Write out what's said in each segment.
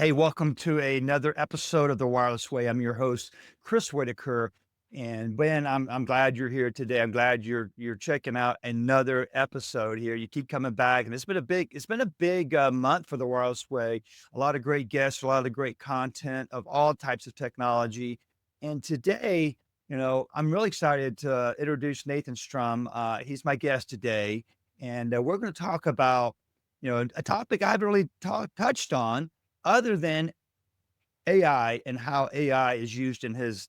Hey, welcome to another episode of The Wireless Way. I'm your host, Chris Whitaker. And Ben, I'm glad you're here today. I'm glad you're checking out another episode here. You keep coming back, and it's been a big month for The Wireless Way. A lot of great guests, a lot of great content of all types of technology. And today, I'm really excited to introduce Nathan Strum. He's my guest today, and we're going to talk about a topic I haven't really touched on other than AI and how AI is used in his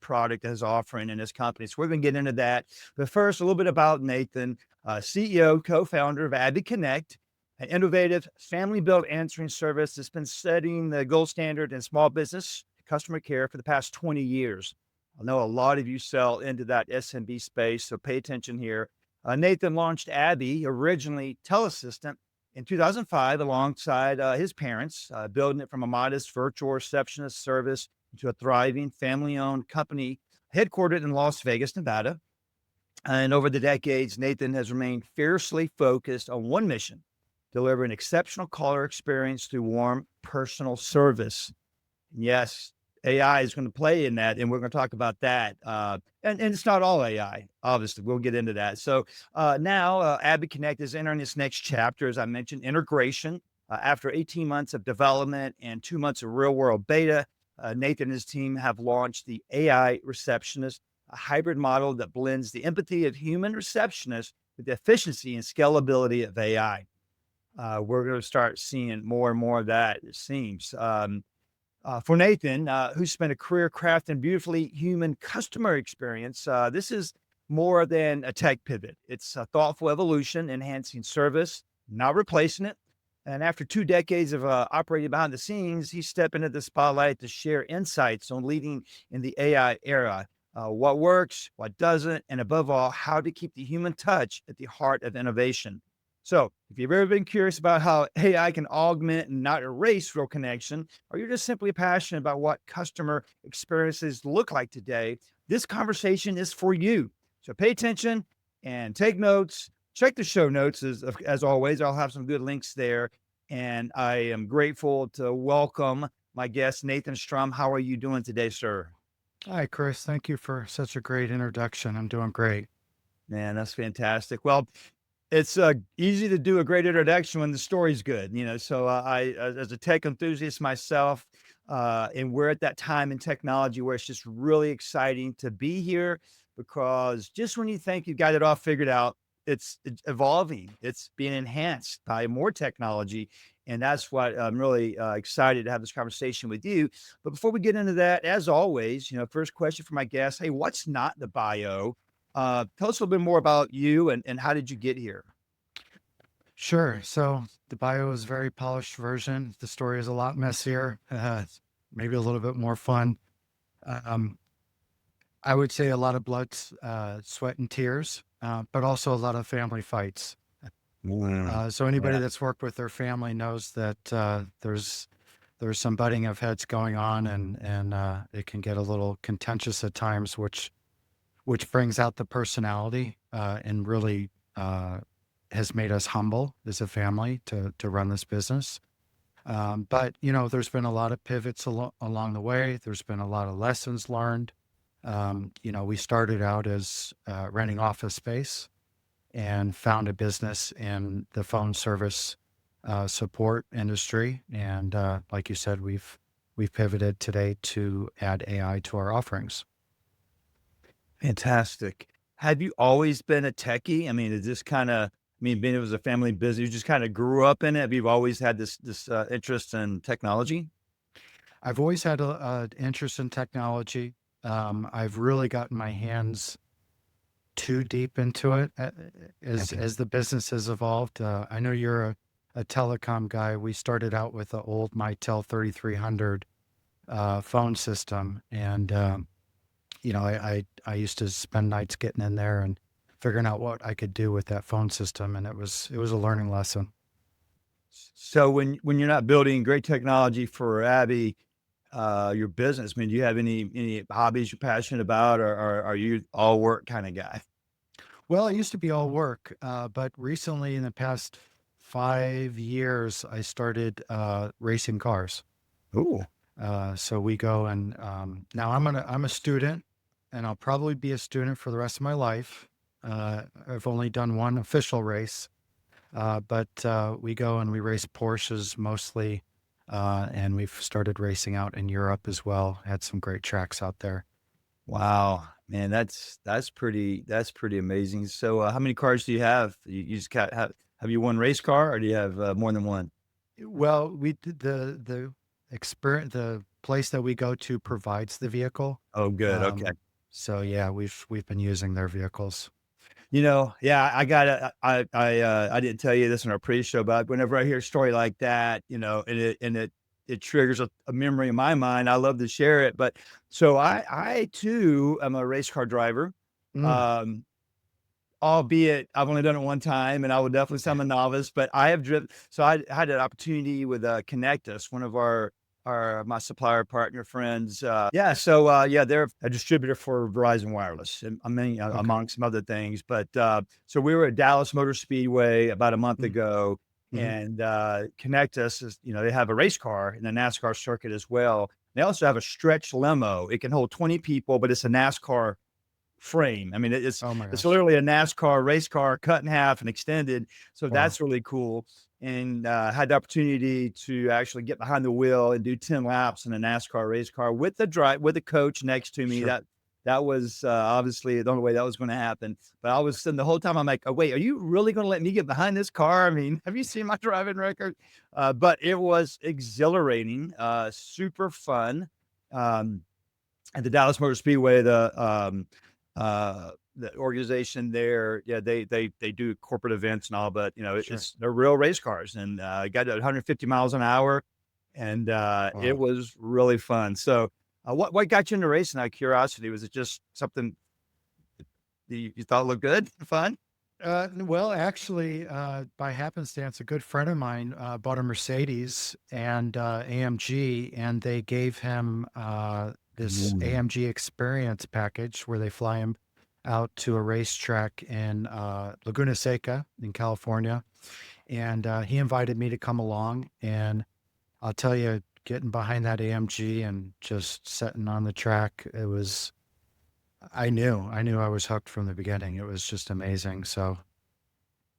product, his offering, and his company. So we're going to get into that. But first, a little bit about Nathan, CEO, co-founder of Abby Connect, an innovative family-built answering service that's been setting the gold standard in small business customer care for the past 20 years. I know a lot of you sell into that SMB space, so pay attention here. Nathan launched Abby, originally Teleassistant, in 2005 alongside his parents, building it from a modest virtual receptionist service into a thriving family owned company headquartered in Las Vegas, Nevada. And over the decades, Nathan has remained fiercely focused on one mission: deliver an exceptional caller experience through warm personal service. Yes, AI is going to play in that, and we're going to talk about that. And it's not all AI, obviously. We'll get into that. So now, Abby Connect is entering its next chapter, as I mentioned, integration. After 18 months of development and 2 months of real world beta, Nathan and his team have launched the AI Receptionist, a hybrid model that blends the empathy of human receptionists with the efficiency and scalability of AI. We're going to start seeing more and more of that, it seems. For Nathan, who spent a career crafting beautifully human customer experience, this is more than a tech pivot. It's a thoughtful evolution, enhancing service, not replacing it. And after 2 decades of operating behind the scenes, he's stepping into the spotlight to share insights on leading in the AI era. What works, what doesn't, and above all, how to keep the human touch at the heart of innovation. So, if you've ever been curious about how AI can augment and not erase real connection, or you're just simply passionate about what customer experiences look like today, this conversation is for you. So pay attention and take notes. Check the show notes as always. I'll have some good links there. And I am grateful to welcome my guest, Nathan Strum. How are you doing today, sir? Hi, Chris. Thank you for such a great introduction. I'm doing great. Man, that's fantastic. Well, it's easy to do a great introduction when the story's good, So as a tech enthusiast myself, and we're at that time in technology where it's just really exciting to be here because just when you think you've got it all figured out, it's evolving, it's being enhanced by more technology, and that's what I'm really excited to have this conversation with you. But before we get into that, as always, first question for my guests: Hey, what's not the bio? Tell us a little bit more about you and how did you get here? Sure. So the bio is a very polished version. The story is a lot messier, it's maybe a little bit more fun. Um, I would say a lot of blood, sweat, and tears, but also a lot of family fights. Mm, So anybody yeah, that's worked with their family knows that there's some butting of heads going on, and it can get a little contentious at times, which brings out the personality, and really has made us humble as a family to run this business. But there's been a lot of pivots along the way. There's been a lot of lessons learned. We started out as renting office space and found a business in the phone service support industry. And like you said, we've pivoted today to add AI to our offerings. fantastic. Have you always been a techie? I mean, is this being it was a family business, you just kind of grew up in it? Have you always had this interest in technology? I've always had a interest in technology. I've really gotten my hands too deep into it as the business has evolved. I know you're a telecom guy. We started out with the old Mitel 3300 phone system, and I used to spend nights getting in there and figuring out what I could do with that phone system, and it was a learning lesson. So when you're not building great technology for Abby, your business, I mean, do you have any hobbies you're passionate about, or are you all work kind of guy? Well, it used to be all work, but recently, in the past 5 years, I started racing cars. Ooh. So we go and now I'm a student, and I'll probably be a student for the rest of my life. I've only done one official race, but we go and we race Porsches mostly, and we've started racing out in Europe as well. Had some great tracks out there. Wow, man, that's pretty amazing. So, how many cars do you have? You just got have you one race car, or do you have more than one? Well, we did the experience. The place that we go to provides the vehicle. Oh, good. Okay. So yeah, we've been using their vehicles. Yeah, I got to I didn't tell you this in our pre-show, but whenever I hear a story like that, and it triggers a memory in my mind, I love to share it. But so I too am a race car driver. Mm, Um, Albeit I've only done it one time, and I would definitely say I'm a novice, but I have driven. So I had an opportunity with, Connectus, one of our my supplier partner friends. Yeah, so, yeah, they're a distributor for Verizon Wireless, and I mean, okay. among some other things, but, so we were at Dallas Motor Speedway about a month Mm, ago, mhm. and, Connectus is they have a race car in the NASCAR circuit as well. They also have a stretch limo. It can hold 20 people, but it's a NASCAR frame. I mean, Oh my it's gosh. literally a NASCAR race car cut in half and extended. So Wow. that's really cool. And had the opportunity to actually get behind the wheel and do 10 laps in a NASCAR race car with the coach next to me. Sure. That was obviously the only way that was going to happen. But I was sitting the whole time. I'm like, oh wait, are you really going to let me get behind this car? I mean, have you seen my driving record? But it was exhilarating, super fun. Um, at the Dallas Motor Speedway, the organization there, yeah, they do corporate events and all, but Sure. they're real race cars, and got to 150 miles an hour, and it Wow. was really fun. So, what got you into racing? Out of curiosity, was it just something you thought looked good, fun? Well, actually, by happenstance, a good friend of mine bought a Mercedes and AMG, and they gave him this Mm. AMG experience package where they fly him out to a racetrack in Laguna Seca in California. And he invited me to come along. And I'll tell you, getting behind that AMG and just sitting on the track, I knew I was hooked from the beginning. It was just amazing. So,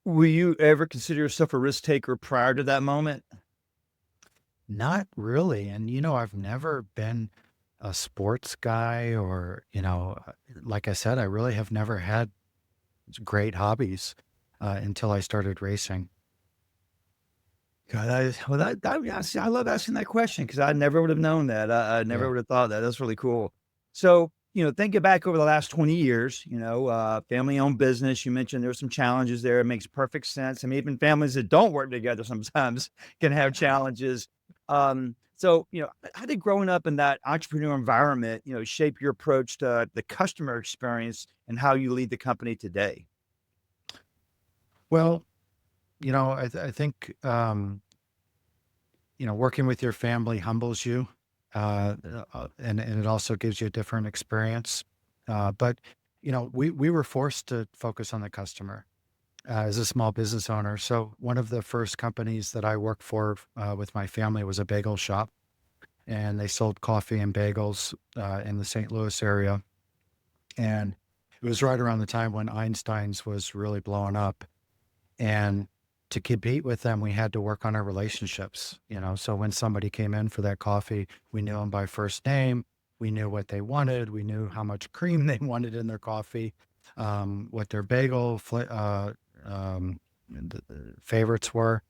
Will you ever consider yourself a risk taker prior to that moment? not really. And, I've never been a sports guy or, like I said, I really have never had great hobbies until I started racing. God, yeah, see, I love asking that question because I never would have known that. I never Yeah. would have thought that. That's really cool. So, thinking back over the last 20 years, family-owned business, you mentioned there were some challenges there. It makes perfect sense. I mean, even families that don't work together sometimes can have challenges. So, how did growing up in that entrepreneur environment, shape your approach to the customer experience and how you lead the company today? Well, I think, working with your family humbles you, and it also gives you a different experience. But, we were forced to focus on the customer as a small business owner. So one of the first companies that I worked for with my family was a bagel shop, and they sold coffee and bagels in the St. Louis area. And it was right around the time when Einstein's was really blowing up. And to compete with them, we had to work on our relationships, So when somebody came in for that coffee, we knew them by first name. We knew what they wanted. We knew how much cream they wanted in their coffee, what their favorites were.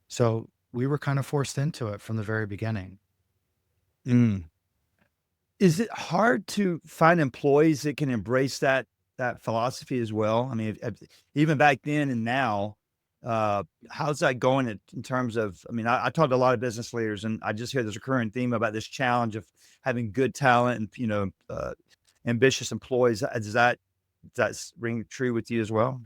So we were kind of forced into it from the very beginning. Mm. Is it hard to find employees that can embrace that philosophy as well? I mean, even back then and now, how's that going in terms of? I mean, I talked to a lot of business leaders, and I just hear this recurring theme about this challenge of having good talent and ambitious employees. Does that ring true with you as well?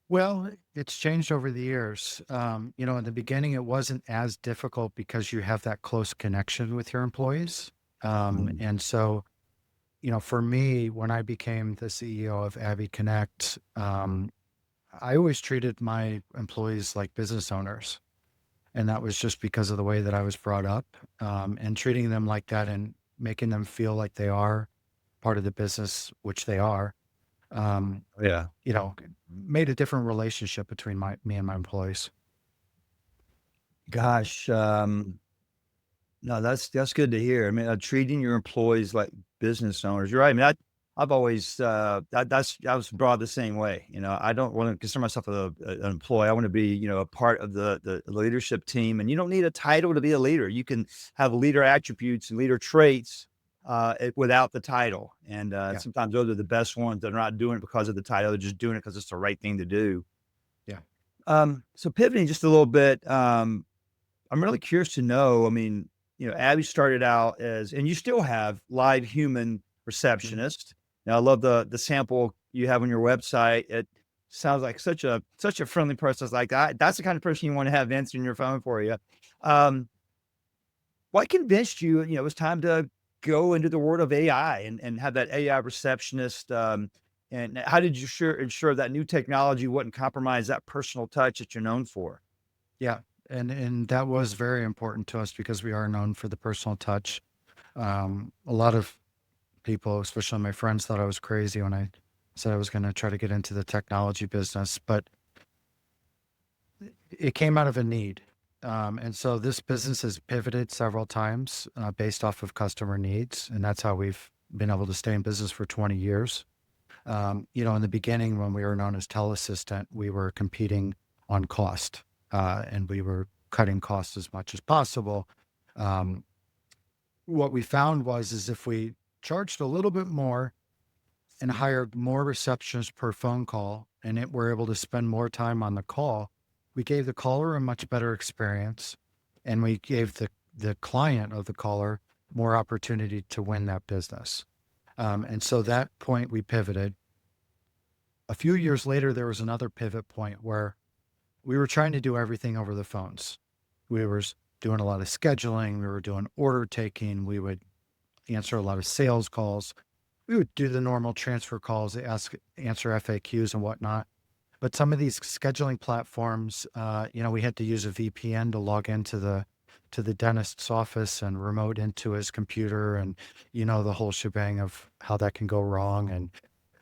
Well, it's changed over the years. In the beginning, it wasn't as difficult because you have that close connection with your employees. Mm. And so, for me, when I became the CEO of Abby Connect, I always treated my employees like business owners. And that was just because of the way that I was brought up, and treating them like that and making them feel like they are part of the business, which they are, um, Yeah. you know, made a different relationship between me and my employees. Gosh, no, that's good to hear. I mean, treating your employees like business owners. You're right. I mean, I've always I was brought the same way. I don't want to consider myself an employee. I want to be, a part of the leadership team. And you don't need a title to be a leader. You can have leader attributes and leader traits without the title. And Yeah. sometimes those are the best ones. They're not doing it because of the title. They're just doing it because it's the right thing to do. Yeah. So pivoting just a little bit. I'm really curious to know. I mean, Abby started out as, and you still have live human Mhm. receptionist. Now, I love the sample you have on your website. It sounds like such a friendly person. It's like that's the kind of person you want to have answering your phone for you. Um, what convinced you? It was time to go into the world of AI and have that AI receptionist. And how did you ensure that new technology wouldn't compromise that personal touch that you're known for? Yeah. And that was very important to us because we are known for the personal touch. A lot of people, especially my friends, thought I was crazy when I said I was going to try to get into the technology business, but it came out of a need. And so this business has pivoted several times based off of customer needs. And that's how we've been able to stay in business for 20 years. In the beginning, when we were known as Teleassistant, we were competing on cost, and we were cutting costs as much as possible. Um, what we found was, is if we charged a little bit more and hired more receptionists per phone call, and we're able to spend more time on the call, we gave the caller a much better experience, and we gave the client of the caller more opportunity to win that business. And so that point we pivoted. A few years later, there was another pivot point where we were trying to do everything over the phones. We were doing a lot of scheduling. We were doing order taking. We would answer a lot of sales calls. We would do the normal transfer calls, answer FAQs and whatnot. But some of these scheduling platforms, we had to use a VPN to log into the dentist's office and remote into his computer, and the whole shebang of how that can go wrong. And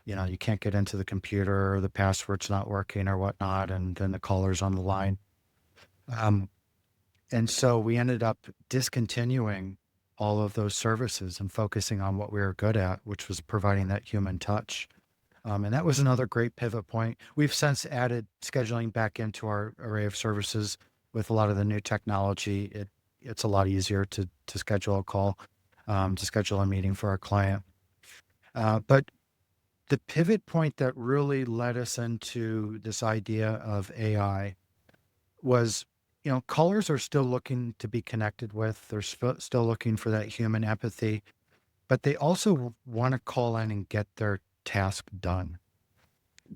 you can't get into the computer, or the password's not working or whatnot, and then the caller's on the line. Um, and so we ended up discontinuing all of those services and focusing on what we were good at, which was providing that human touch. And that was another great pivot point. We've since added scheduling back into our array of services with a lot of the new technology. It's a lot easier to schedule a call, to schedule a meeting for our client. But the pivot point that really led us into this idea of AI was, callers are still looking to be connected with. They're still looking for that human empathy, but they also want to call in and get their task done.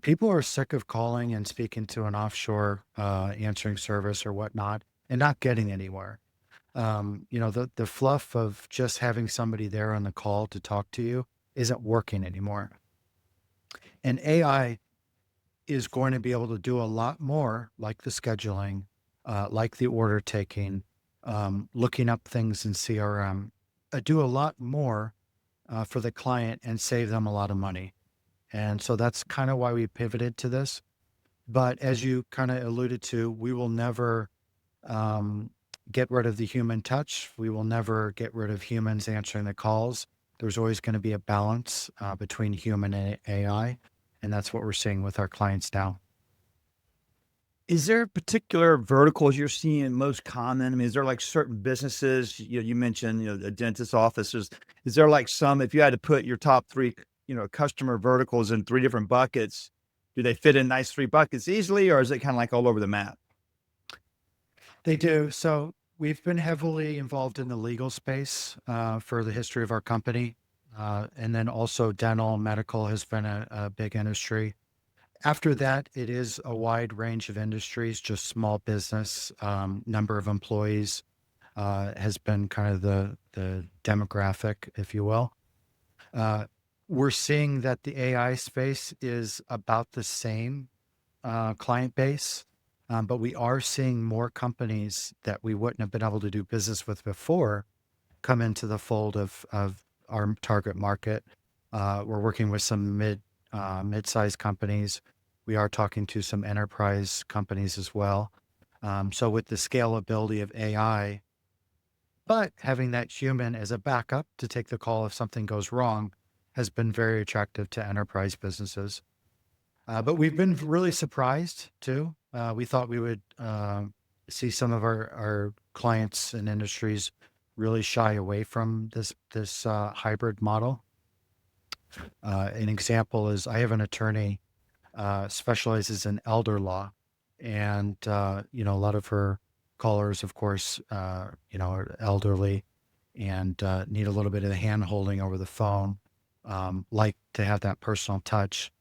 People are sick of calling and speaking to an offshore answering service or whatnot and not getting anywhere. The fluff of just having somebody there on the call to talk to you isn't working anymore. And AI is going to be able to do a lot more, like the scheduling, like the order taking, looking up things in CRM, do a lot more for the client and save them a lot of money. And so that's kind of why we pivoted to this. But as you kind of alluded to, we will never um, get rid of the human touch. We will never get rid of humans answering the calls. There's always going to be a balance between human and AI. And that's what we're seeing with our clients now. Is there particular verticals you're seeing most common? I mean, is there like certain businesses, you mentioned, the dentist offices. Is there like some, if you had to put your top three, customer verticals in three different buckets, do they fit in nice three buckets easily, or is it kind of like all over the map? They do. So we've been heavily involved in the legal space for the history of our company. And then also dental, medical has been a big industry. After that, it is a wide range of industries, just small business, number of employees has been kind of the demographic, if you will. Uh, we're seeing that the AI space is about the same client base. But we are seeing more companies that we wouldn't have been able to do business with before come into the fold of our target market. We're working with some mid-sized companies. We are talking to some enterprise companies as well. So with the scalability of AI, but having that human as a backup to take the call if something goes wrong has been very attractive to enterprise businesses. But we've been really surprised too. We thought we would see some of our clients and industries really shy away from this hybrid model. An example is I have an attorney specializes in elder law, and a lot of her callers, of course, are elderly and need a little bit of the hand holding over the phone, like to have that personal touch.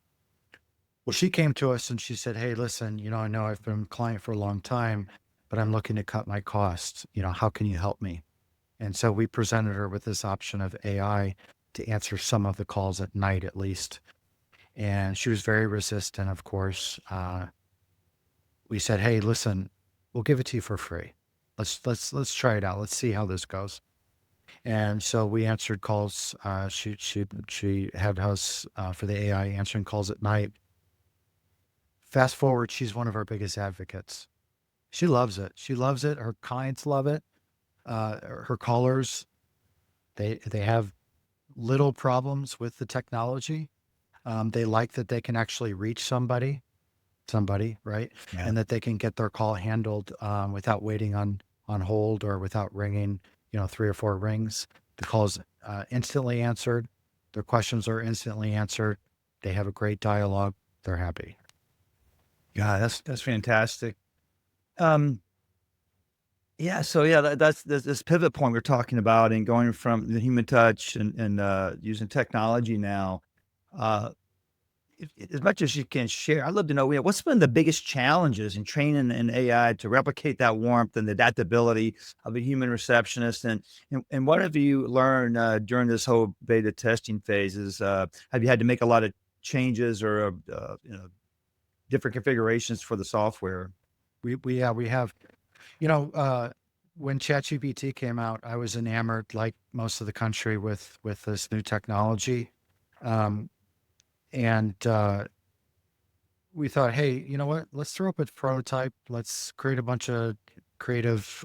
Well, she came to us and she said, "Hey, listen, I know I've been a client for a long time, but I'm looking to cut my costs. How can you help me?" And so we presented her with this option of AI to answer some of the calls at night, at least. And she was very resistant, of course. We said, "Hey, listen, we'll give it to you for free. Let's try it out. Let's see how this goes." And so we answered calls. She had us for the AI answering calls at night. Fast forward, she's one of our biggest advocates. She loves it. She loves it. Her clients love it. Her callers, they have little problems with the technology. They like that they can actually reach somebody, right? Yeah. And that they can get their call handled without waiting on hold or without ringing, 3 or 4 rings. The call's instantly answered. Their questions are instantly answered. They have a great dialogue. They're happy. Yeah, that's fantastic. Um, yeah, so yeah, that's this pivot point we're talking about, and going from the human touch and using technology now. Uh, as much as you can share, I'd love to know, what's been the biggest challenges in training an AI to replicate that warmth and adaptability of a human receptionist, and what have you learned during this whole beta testing phases? Have you had to make a lot of changes or different configurations for the software? We have, you know, uh, when ChatGPT came out, I was enamored, like most of the country, with this new technology, um, and we thought, hey, you know what? Let's throw up a prototype. Let's create a bunch of creative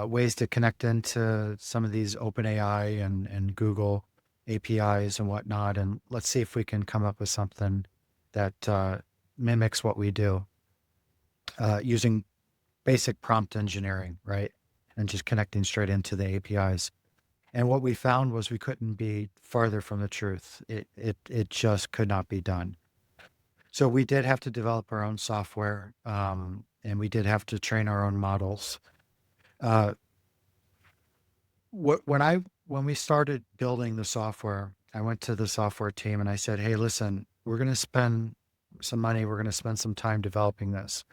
ways to connect into some of these OpenAI and Google APIs and whatnot, and let's see if we can come up with something that mimics what we do using basic prompt engineering, right? And just connecting straight into the APIs. And what we found was we couldn't be farther from the truth. It just could not be done. So we did have to develop our own software, and we did have to train our own models. Uh, when we started building the software, I went to the software team and I said, "Hey, listen, we're going to spend some money. We're going to spend some time developing this.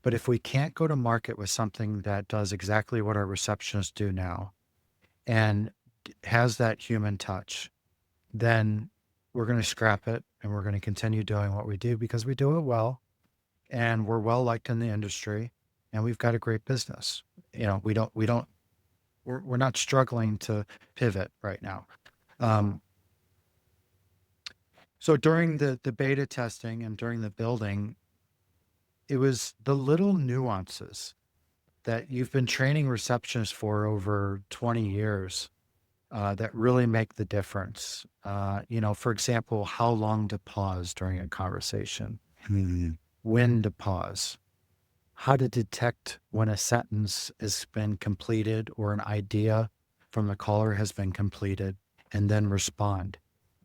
But if we can't go to market with something that does exactly what our receptionists do now and has that human touch, then we're going to scrap it and we're going to continue doing what we do because we do it well and we're well liked in the industry and we've got a great business. We're not struggling to pivot right now." Um, so during the beta testing and during the building, it was the little nuances that you've been training receptionists for over 20 years that really make the difference. For example, how long to pause during a conversation, Mhm. when to pause, how to detect when a sentence has been completed or an idea from the caller has been completed, and then respond.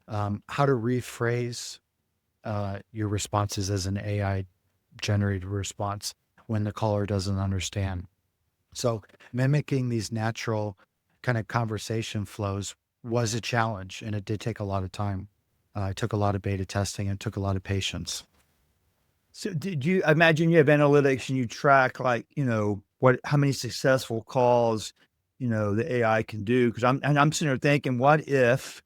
How to rephrase your responses as an AI generated response when the caller doesn't understand. So mimicking these natural kind of conversation flows was a challenge, and it did take a lot of time. It took a lot of beta testing and took a lot of patience. So did you I imagine you have analytics and you track, like, how many successful calls, the AI can do? Because I'm sitting there thinking, what if,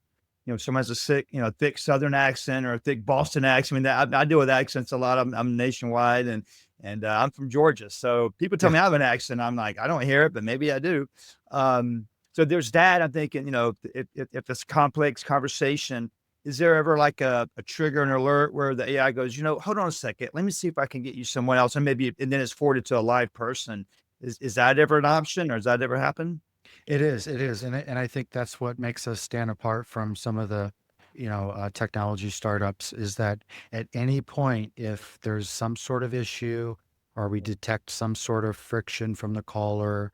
someone has a sick, thick Southern accent or a thick Boston accent. I mean, I deal with accents a lot. I'm nationwide, and I'm from Georgia, so people tell Yeah. me I have an accent. I'm like, I don't hear it, but maybe I do. So there's that. I'm thinking, if it's a complex conversation, is there ever like a trigger, an alert where the AI goes, hold on a second, let me see if I can get you someone else, and then it's forwarded to a live person. Is that ever an option, or has that ever happened? It is, and I think that's what makes us stand apart from some of the, technology startups is that at any point, if there's some sort of issue or we detect some sort of friction from the caller,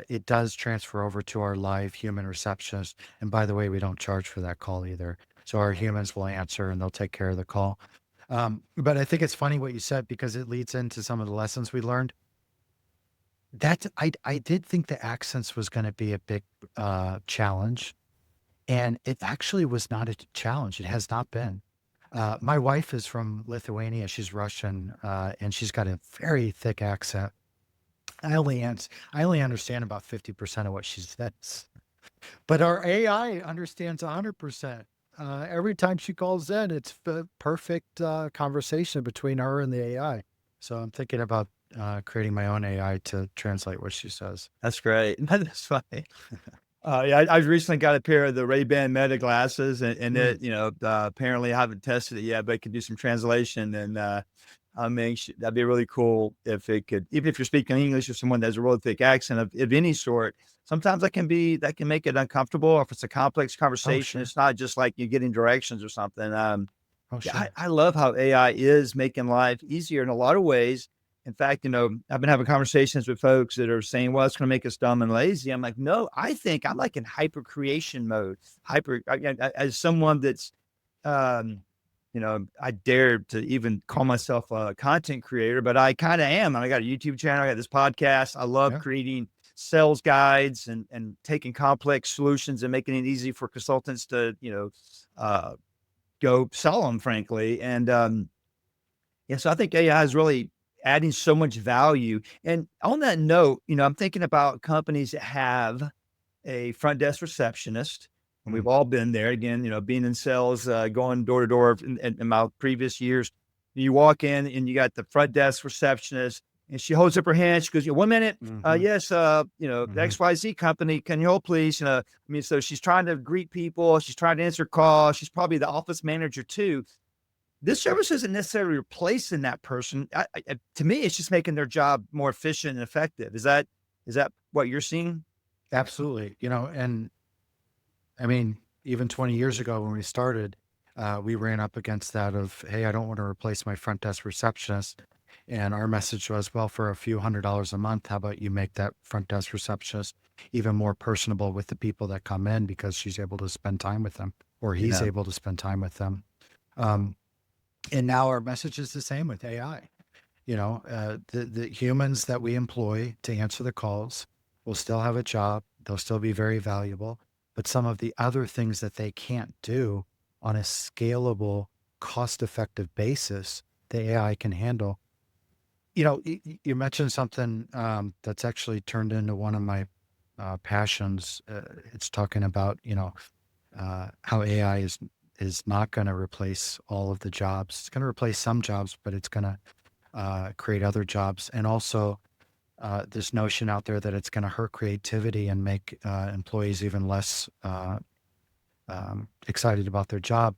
it does transfer over to our live human receptionist. And by the way, we don't charge for that call either. So our humans will answer and they'll take care of the call. But I think it's funny what you said because it leads into some of the lessons we learned. I did think the accents was gonna be a big, challenge, and it actually was not a challenge, it has not been. My wife is from Lithuania, she's Russian, and she's got a very thick accent. I only understand about 50% of what she says, but our AI understands 100%. Every time she calls in, it's perfect, conversation between her and the AI. So I'm thinking about, creating my own AI to translate what she says. That's great. That's funny. Yeah, I recently got a pair of the Ray-Ban Meta glasses, and Mm, it, apparently I haven't tested it yet, but it can do some translation. And I mean, that'd be really cool if it could, even if you're speaking English with someone that has a really thick accent of any sort. Sometimes that can make it uncomfortable if it's a complex oh, conversation. sure. It's not just like you getting directions or something. Oh, Yeah, sure. I love how AI is making life easier in a lot of ways. In fact, I've been having conversations with folks that are saying, well, it's going to make us dumb and lazy. I'm like, no, I think I'm like in hyper creation mode. As someone that's, I dare to even call myself a content creator, but I kind of am. I got a YouTube channel, I got this podcast. I love Yeah. creating sales guides and taking complex solutions and making it easy for consultants to, uh, go sell them, frankly. And yeah, so I think AI is really adding so much value. And on that note, I'm thinking about companies that have a front desk receptionist, and we've Mm, all been there. Again, being in sales, going door to door in my previous years, you walk in and you got the front desk receptionist, and she holds up her hand. She goes, 1 minute. mhm, Yes, the mhm. XYZ company, can you hold, please? So she's trying to greet people. She's trying to answer calls. She's probably the office manager too. This service isn't necessarily replacing that person. To me, it's just making their job more efficient and effective. Is that what you're seeing? Absolutely. And I mean, even 20 years ago when we started, we ran up against that of, hey, I don't want to replace my front desk receptionist. And our message was, well, for a few $100s a month, how about you make that front desk receptionist even more personable with the people that come in because she's able to spend time with them or he's Yeah. able to spend time with them. Um, and now our message is the same with AI. The humans that we employ to answer the calls will still have a job. They'll still be very valuable. But some of the other things that they can't do on a scalable, cost effective basis, the AI can handle. You mentioned something that's actually turned into one of my passions. It's talking about, how AI is not going to replace all of the jobs. It's going to replace some jobs, but it's going to create other jobs. And also, this notion out there that it's going to hurt creativity and make employees even less excited about their job.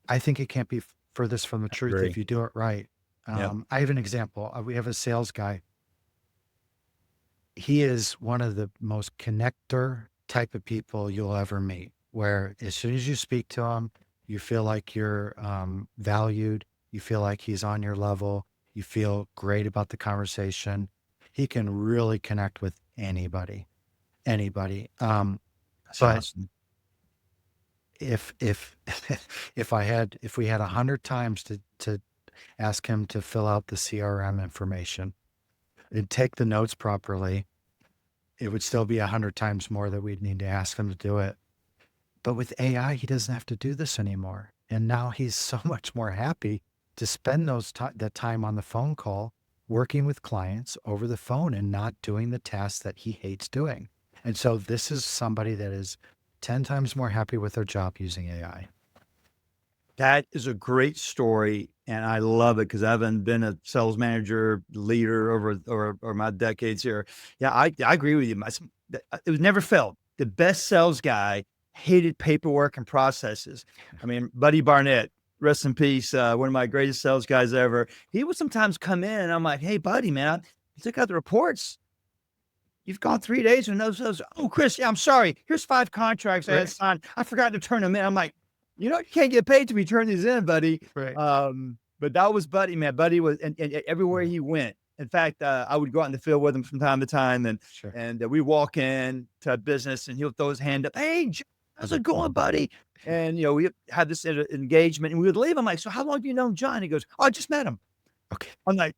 I think it can't be furthest from the truth if Agree. you do it right. Yep. I have an example. We have a sales guy. He is one of the most connector type of people you'll ever meet, where as soon as you speak to him, you feel like you're valued. You feel like he's on your level. You feel great about the conversation. He can really connect with anybody, anybody. That's But awesome. if if we had 100 times to ask him to fill out the CRM information and take the notes properly, it would still be 100 times more that we'd need to ask him to do it. But with AI, he doesn't have to do this anymore. And now he's so much more happy to spend that time on the phone call, working with clients over the phone and not doing the tasks that he hates doing. And so this is somebody that is 10 times more happy with their job using AI. That is a great story, and I love it because I haven't been a sales manager, leader over my decades here. Yeah, I agree with you. It was never felt. The best sales guy hated paperwork and processes. I mean, Buddy Barnett, rest in peace, one of my greatest sales guys ever. He would sometimes come in, and I'm like, "Hey, buddy, man, you took out the reports. You've gone 3 days with no sales." "Oh, Chris, yeah, I'm sorry. Here's 5 contracts I had Right. signed. I forgot to turn them in." I'm like, "You know, you can't get paid till we turn these in, buddy." Right. But that was Buddy, man. Buddy was and everywhere Yeah, he went. In fact, I would go out in the field with him from time to time, sure. we walk in to a business, and he'll throw his hand up, "Hey, how's it going, buddy?" And, we had this engagement, and we would leave. I'm like, "So how long have you known John?" He goes, "Oh, I just met him." Okay. I'm like,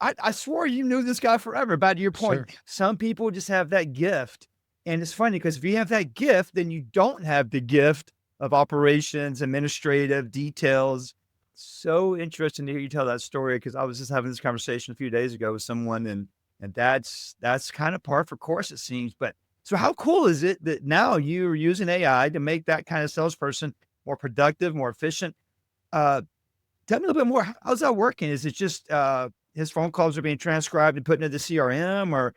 I swore you knew this guy forever. But to your Sure. point, some people just have that gift, and it's funny because if you have that gift, then you don't have the gift of operations, administrative details. So interesting to hear you tell that story because I was just having this conversation a few days ago with someone, and that's kind of par for course, it seems. But so how cool is it that now you're using AI to make that kind of salesperson more productive, more efficient? Uh, Tell me a little bit more. How's that working? Is it just, his phone calls are being transcribed and put into the CRM, or,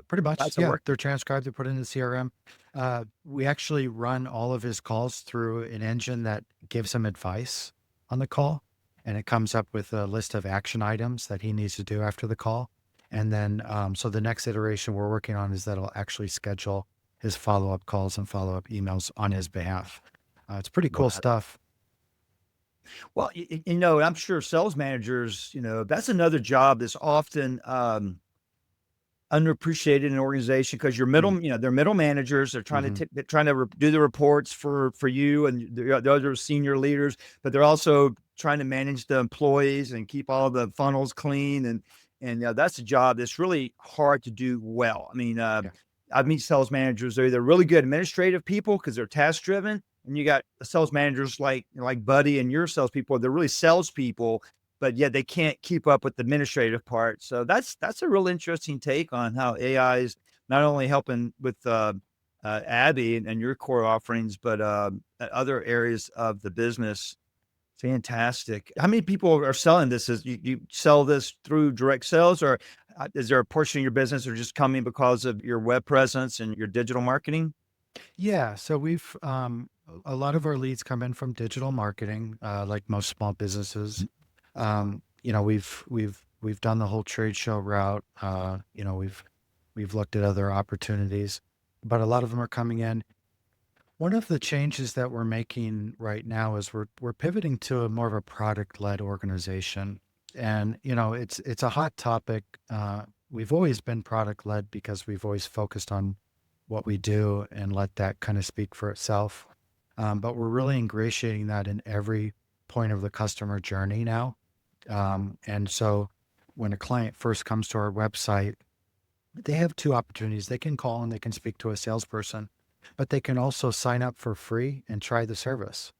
Pretty much. how's it Yeah. work? They're transcribed, they're put in the CRM. We actually run all of his calls through an engine that gives him advice on the call. And it comes up with a list of action items that he needs to do after the call. And then, so the next iteration we're working on is that it'll actually schedule his follow up calls and follow up emails on his behalf. It's pretty cool Wow. stuff. Well, I'm sure sales managers, that's another job that's often, underappreciated in an organization because your Mm, they're middle managers. They're trying to mhm. they're trying to do the reports for you and the other senior leaders, but they're also trying to manage the employees and keep all the funnels clean. And that's a job that's really hard to do well. I mean, Yeah. I meet sales managers. They're either really good administrative people because they're task driven, and you got sales managers like Buddy and your salespeople. They're really salespeople, but yeah, they can't keep up with the administrative part. So that's a real interesting take on how AI is not only helping with Abby and your core offerings, but other areas of the business. Fantastic. How many people are selling this? Is you sell this through direct sales, or is there a portion of your business or just coming because of your web presence and your digital marketing? Yeah, so we've a lot of our leads come in from digital marketing, like most small businesses. We've done the whole trade show route. We've looked at other opportunities, but a lot of them are coming in. One of the changes that we're making right now is we're pivoting to a more of a product-led organization. And it's a hot topic. We've always been product-led because we've always focused on what we do and let that kind of speak for itself. But we're really ingratiating that in every point of the customer journey now. And so when a client first comes to our website, they have two opportunities. They can call and they can speak to a salesperson, but they can also sign up for free and try the service.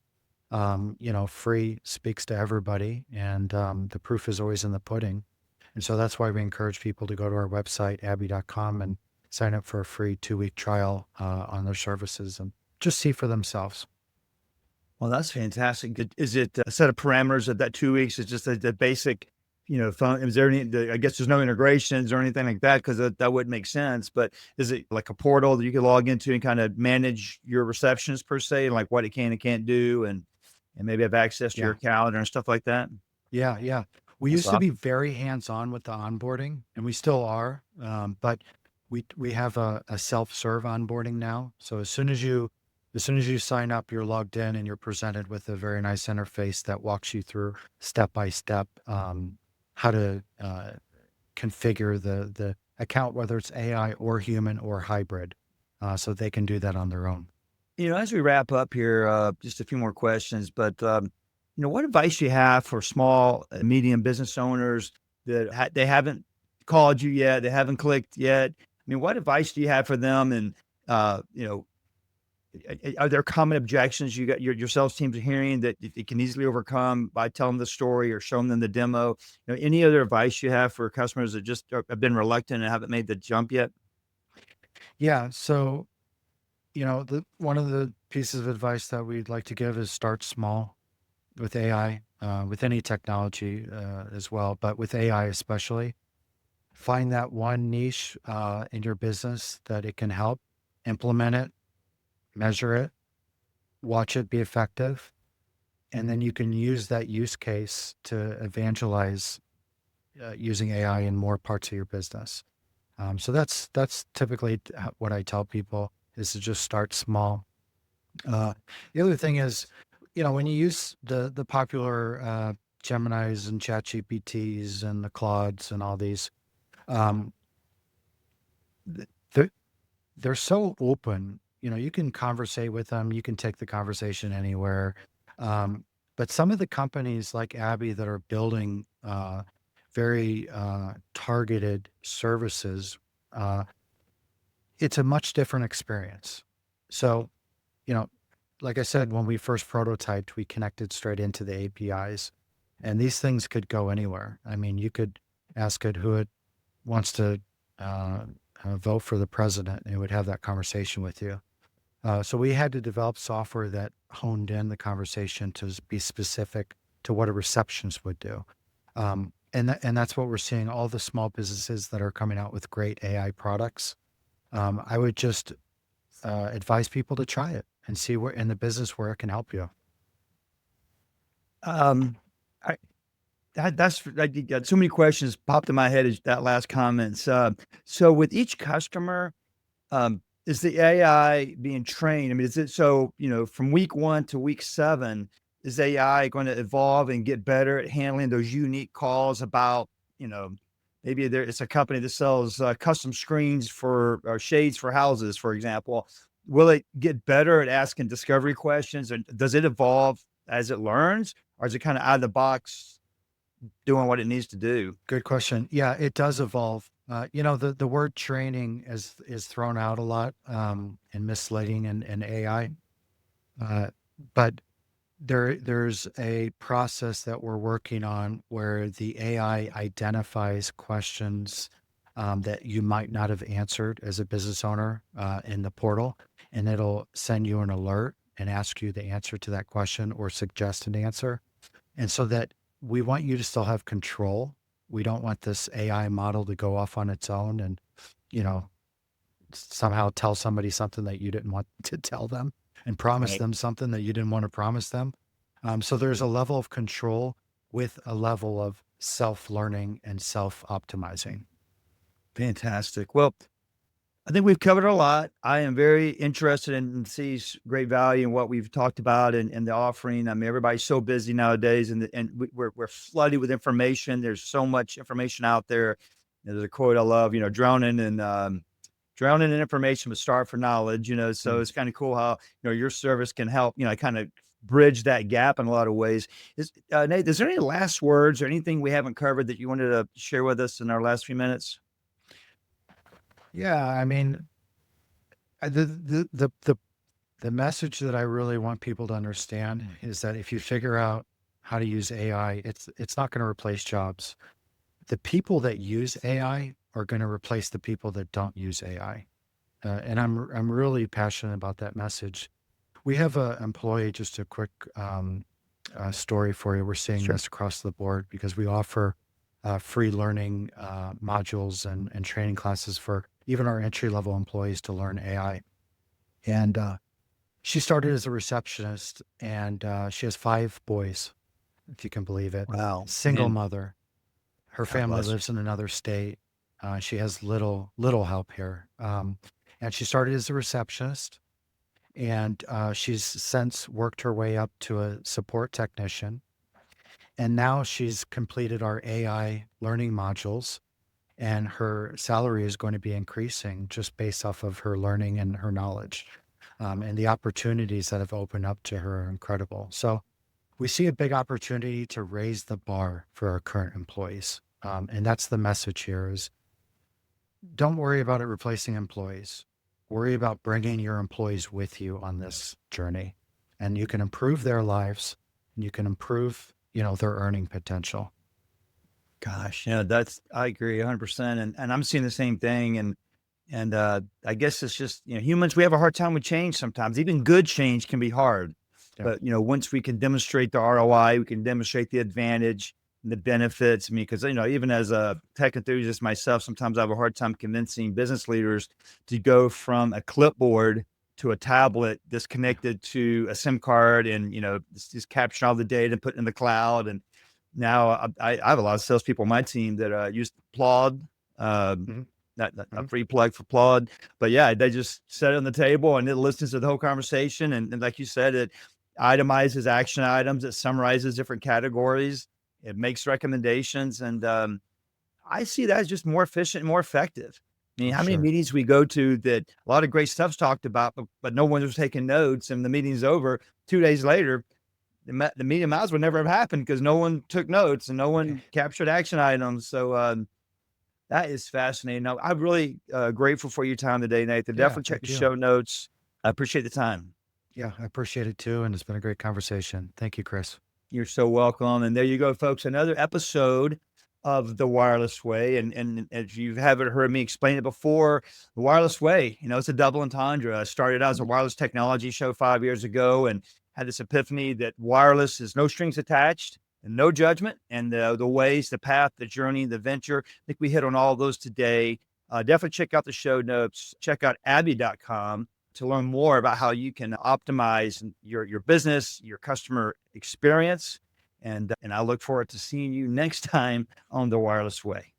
Free speaks to everybody, and the proof is always in the pudding. And so that's why we encourage people to go to our website, abby.com, and sign up for a free 2-week trial on their services and just see for themselves. Well, that's fantastic. Is it a set of parameters of that 2 weeks? Is just the basic, phone? Is there I guess there's no integrations or anything like that because that wouldn't make sense. But is it like a portal that you can log into and kind of manage your receptionist per se, like what it can and can't do, and maybe have access to your Yeah. calendar and stuff like that? Yeah. Yeah. We That's used to be awesome. very hands-on with the onboarding, and we still are. But we have a self-serve onboarding now. So as soon as you sign up, you're logged in and you're presented with a very nice interface that walks you through step by step how to configure the account, whether it's AI or human or hybrid, so they can do that on their own. As we wrap up here, just a few more questions, but what advice do you have for small, medium business owners that they haven't called you yet, they haven't clicked yet? I mean, what advice do you have for them? And uh, you know, are there common objections you got your sales teams are hearing that you can easily overcome by telling the story or showing them the demo? Any other advice you have for customers that just have been reluctant and haven't made the jump yet? Yeah. So One of the pieces of advice that we'd like to give is start small with AI, with any technology as well, but with AI especially. Find that one niche in your business that it can help, implement it, measure it, watch it be effective, and then you can use that use case to evangelize using AI in more parts of your business. So that's typically what I tell people is to just start small. Uh, the other thing is, when you use the popular Geminis and Chat GPTs and the Claudes and all these, um, th- they're they're so open. You can conversate with them. You can take the conversation anywhere. Um, but some of the companies like Abby that are building very targeted services, uh, it's a much different experience. So, you know, like I said, when we first prototyped, we connected straight into the APIs, and these things could go anywhere. I mean, you could ask it who it wants to uh, vote for the president, and it would have that conversation with you. So we had to develop software that honed in the conversation to be specific to what a receptionist would do. And that's what we're seeing. All the small businesses that are coming out with great AI products. I would just advise people to try it and see where in the business where it can help you. Um, I, that's I got so many questions popped in my head as that last comments. So with each customer, is the AI being trained? I mean, is it so, from week 1 to week 7, is AI gonna evolve and get better at handling those unique calls about, you know, maybe it's a company that sells, custom screens for or shades for houses, for example. Will it get better at asking discovery questions, and does it evolve as it learns, or is it kinda out of the box doing what it needs to do? Good question. Yeah, it does evolve. The word training is thrown out a lot and misleading in AI, uh, but there's a process that we're working on where the AI identifies questions that you might not have answered as a business owner in the portal, and it'll send you an alert and ask you the answer to that question or suggest an answer. And so that we want you to still have control. We don't want this AI model to go off on its own and, you know, somehow tell somebody something that you didn't want to tell them and promise Right. them something that you didn't want to promise them. So there's a level of control with a level of self learning and self optimizing. Fantastic. Well, I think we've covered a lot. I am very interested and sees great value in what we've talked about and the offering. I mean, everybody's so busy nowadays, and we're flooded with information. There's so much information out there. There's a quote I love, drowning in information, but starve for knowledge. So Mm. it's kind of cool how your service can help. Kind of bridge that gap in a lot of ways. Nate, is there any last words or anything we haven't covered that you wanted to share with us in our last few minutes? Yeah, I mean, the message that I really want people to understand is that if you figure out how to use AI, it's not going to replace jobs. The people that use AI are going to replace the people that don't use AI. And I'm really passionate about that message. We have a employee, just a quick story for you. We're seeing Sure. this across the board because we offer free learning modules and training classes for even our entry level employees to learn AI. And she started as a receptionist, and she has 5 boys, if you can believe it. Wow, Single man, mother. Her God family bless her. lives in another state. She has little help here, and she started as a receptionist, and she's since worked her way up to a support technician, and now she's completed our AI learning modules, and her salary is going to be increasing just based off of her learning and her knowledge, and the opportunities that have opened up to her are incredible. So we see a big opportunity to raise the bar for our current employees. And that's the message here is don't worry about it replacing employees. Worry about bringing your employees with you on this journey. And you can improve their lives and you can improve, their earning potential. Gosh, yeah, I agree 100%, and I'm seeing the same thing, and And I guess it's just, humans, we have a hard time with change sometimes. Even good change can be hard. Yeah. But, once we can demonstrate the ROI, we can demonstrate the advantage and the benefits. I mean, because, even as a tech enthusiast myself, sometimes I have a hard time convincing business leaders to go from a clipboard to a tablet that's connected to a SIM card and, just capturing all the data and put it in the cloud. And now I have a lot of salespeople on my team that use Plod. Um, Mhm. not a Mhm. free plug for Plod, but yeah, they just set it on the table and it listens to the whole conversation. And like you said, it itemizes action items, it summarizes different categories, it makes recommendations. And I see that as just more efficient and more effective. I mean, Oh, how many sure. meetings we go to that a lot of great stuff's talked about, but no one was taking notes and the meeting's over 2 days later. The meeting might as well never have happened because no one took notes and no Yeah. one captured action items. So that is fascinating. No, I'm really grateful for your time today, Nathan. Yeah, Definitely check the thank you. show notes. I appreciate the time. Yeah, I appreciate it too, and it's been a great conversation. Thank you, Chris. You're so welcome. And there you go, folks. Another episode of The Wireless Way. And as you haven't heard me explain it before, The Wireless Way, it's a double entendre. I started out as a wireless technology show 5 years ago and had this epiphany that wireless is no strings attached and no judgment. And the ways, the path, the journey, the venture, I think we hit on all of those today. Definitely check out the show notes. Check out abby.com to learn more about how you can optimize your business, your customer experience. And I look forward to seeing you next time on The Wireless Way.